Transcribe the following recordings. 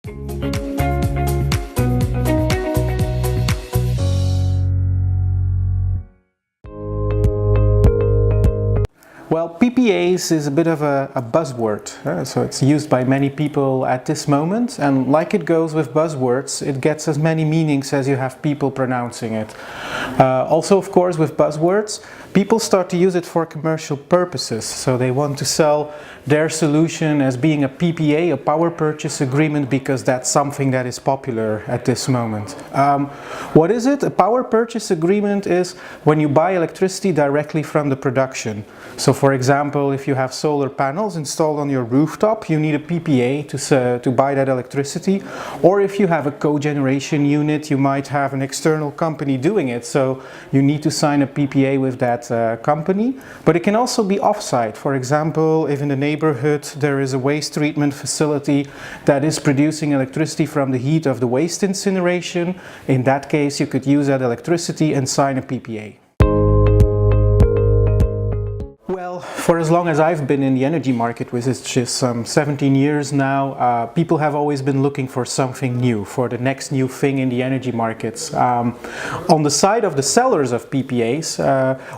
Well, PPAs is a bit of a buzzword, so it's used by many people at this moment, and like it goes with buzzwords, it gets as many meanings as you have people pronouncing it. Also, of course, with buzzwords, people start to use it for commercial purposes, so they want to sell their solution as being a PPA, a power purchase agreement, because that's something that is popular at this moment. What is it? A power purchase agreement is when you buy electricity directly from the production. So for example, if you have solar panels installed on your rooftop, you need a PPA to buy that electricity. Or if you have a cogeneration unit, you might have an external company doing it, so you need to sign a PPA with that company. But it can also be off-site. For example, if in the neighborhood there is a waste treatment facility that is producing electricity from the heat of the waste incineration, in that case you could use that electricity and sign a PPA. Well, for as long as I've been in the energy market, which is just 17 years now, people have always been looking for something new, for the next new thing in the energy markets. On the side of the sellers of PPAs,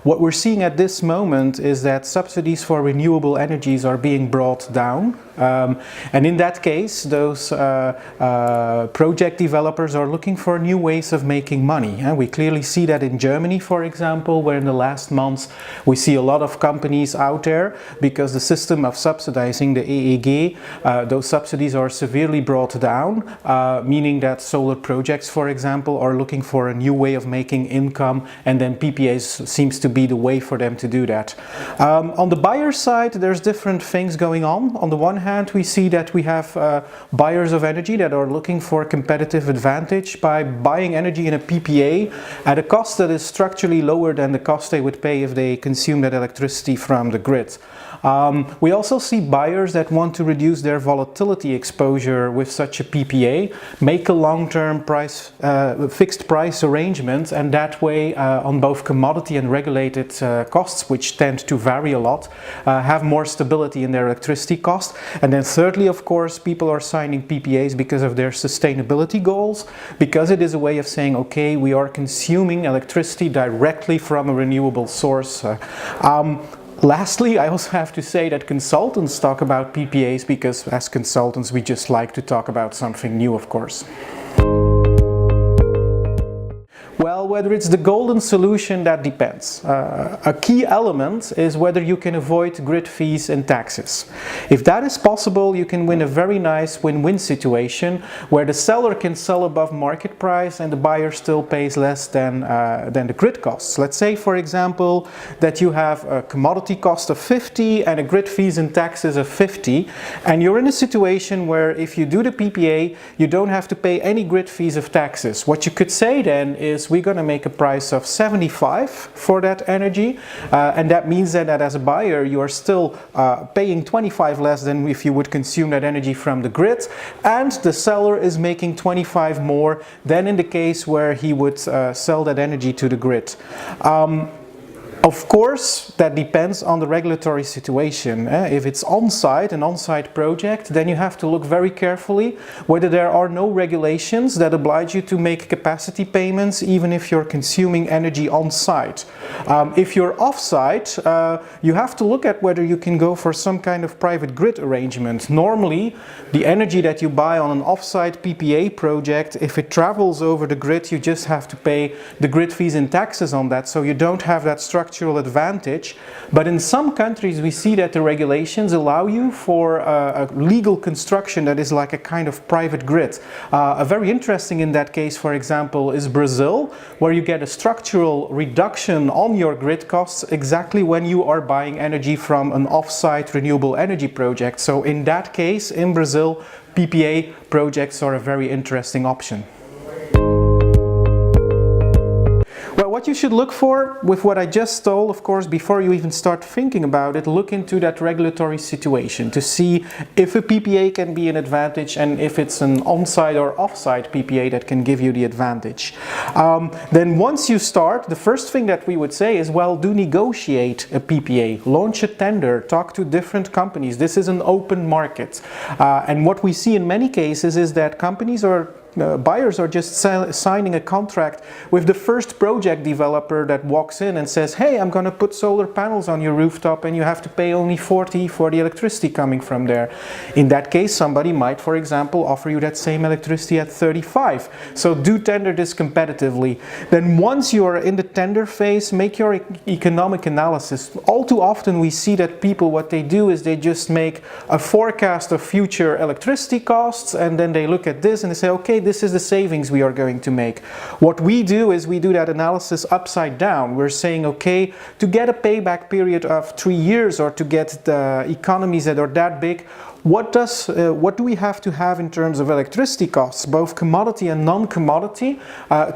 what we're seeing at this moment is that subsidies for renewable energies are being brought down. And in that case, those project developers are looking for new ways of making money. We clearly see that in Germany, for example, where in the last months we see a lot of companies out there, because the system of subsidizing, the EEG, those subsidies are severely brought down, meaning that solar projects, for example, are looking for a new way of making income, and then PPAs seems to be the way for them to do that. On the buyer side, there's different things going on. On the one hand, we see that we have buyers of energy that are looking for competitive advantage by buying energy in a PPA at a cost that is structurally lower than the cost they would pay if they consume that electricity from the grid. We also see buyers that want to reduce their volatility exposure with such a PPA, make a long-term fixed price arrangement, and that way on both commodity and regulated costs, which tend to vary a lot, have more stability in their electricity cost. And then thirdly, of course, people are signing PPAs because of their sustainability goals, because it is a way of saying, okay, we are consuming electricity directly from a renewable source. Lastly, I also have to say that consultants talk about PPAs because as consultants we just like to talk about something new, of course. Well, whether it's the golden solution, that depends. A key element is whether you can avoid grid fees and taxes. If that is possible, you can win a very nice win-win situation where the seller can sell above market price and the buyer still pays less than the grid costs. Let's say, for example, that you have a commodity cost of 50 and a grid fees and taxes of 50, and you're in a situation where if you do the PPA, you don't have to pay any grid fees of taxes. What you could say then is, we're going to make a price of 75 for that energy, and that means that as a buyer you are still paying 25 less than if you would consume that energy from the grid, and the seller is making 25 more than in the case where he would sell that energy to the grid. Of course, that depends on the regulatory situation. If it's on-site, an on-site project, then you have to look very carefully whether there are no regulations that oblige you to make capacity payments even if you're consuming energy on-site. If you're off-site, you have to look at whether you can go for some kind of private grid arrangement. Normally, the energy that you buy on an off-site PPA project, if it travels over the grid, you just have to pay the grid fees and taxes on that, so you don't have that structural advantage. But in some countries we see that the regulations allow you for a legal construction that is like a kind of private grid. A very interesting in that case, for example, is Brazil, where you get a structural reduction on your grid costs exactly when you are buying energy from an off-site renewable energy project. So in that case, in Brazil, PPA projects are a very interesting option. Well, what what you should look for with what I just told, of course, before you even start thinking about it, look into that regulatory situation to see if a PPA can be an advantage and if it's an on-site or off-site PPA that can give you the advantage. Then once you start, the first thing that we would say is, well, do negotiate a PPA, launch a tender, talk to different companies. This is an open market. And what we see in many cases is that companies or buyers are just signing a contract with the first project developer that walks in and says, hey, I'm going to put solar panels on your rooftop and you have to pay only 40 for the electricity coming from there. In that case, somebody might, for example, offer you that same electricity at 35. So do tender this competitively. Then once you are in the tender phase, make your economic analysis. All too often we see that people, what they do is they just make a forecast of future electricity costs and then they look at this and they say, okay, this is the savings we are going to make. What we do is we do that analysis upside down. We're saying, okay, to get a payback period of 3 years or to get the economies that are that big, what do we have to have in terms of electricity costs, both commodity and non-commodity,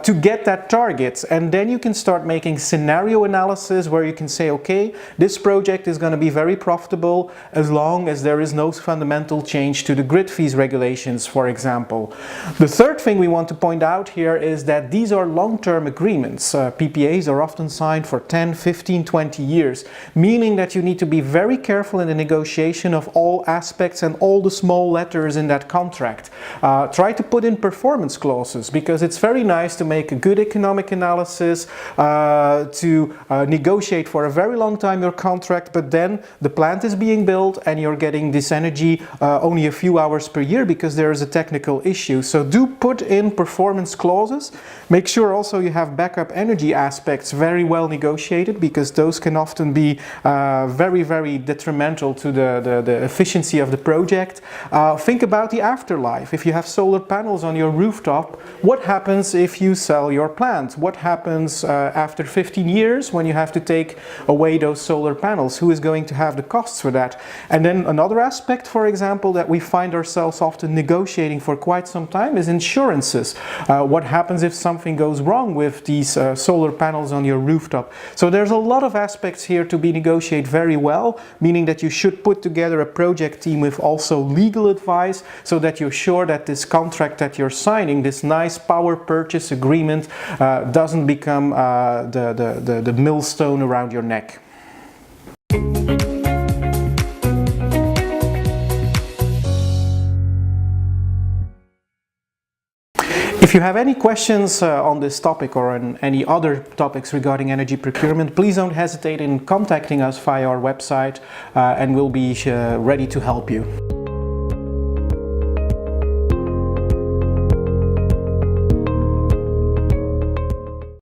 to get that target? And then you can start making scenario analysis where you can say, okay, this project is going to be very profitable as long as there is no fundamental change to the grid fees regulations, for example. The third thing we want to point out here is that these are long-term agreements. PPAs are often signed for 10, 15, 20 years, meaning that you need to be very careful in the negotiation of all aspects and all the small letters in that contract. Try to put in performance clauses, because it's very nice to make a good economic analysis, to negotiate for a very long time your contract, but then the plant is being built and you're getting this energy only a few hours per year because there is a technical issue. So do put in performance clauses. Make sure also you have backup energy aspects very well negotiated, because those can often be very, very detrimental to the efficiency of the project. Think about the afterlife. If you have solar panels on your rooftop, what happens if you sell your plant? What happens after 15 years when you have to take away those solar panels? Who is going to have the costs for that? And then another aspect, for example, that we find ourselves often negotiating for quite some time is insurances. What happens if something goes wrong with these solar panels on your rooftop? So there's a lot of aspects here to be negotiated very well, meaning that you should put together a project team with also legal advice, so that you're sure that this contract that you're signing, this nice power purchase agreement, doesn't become the millstone around your neck. If you have any questions on this topic or on any other topics regarding energy procurement, please don't hesitate in contacting us via our website, and we'll be ready to help you.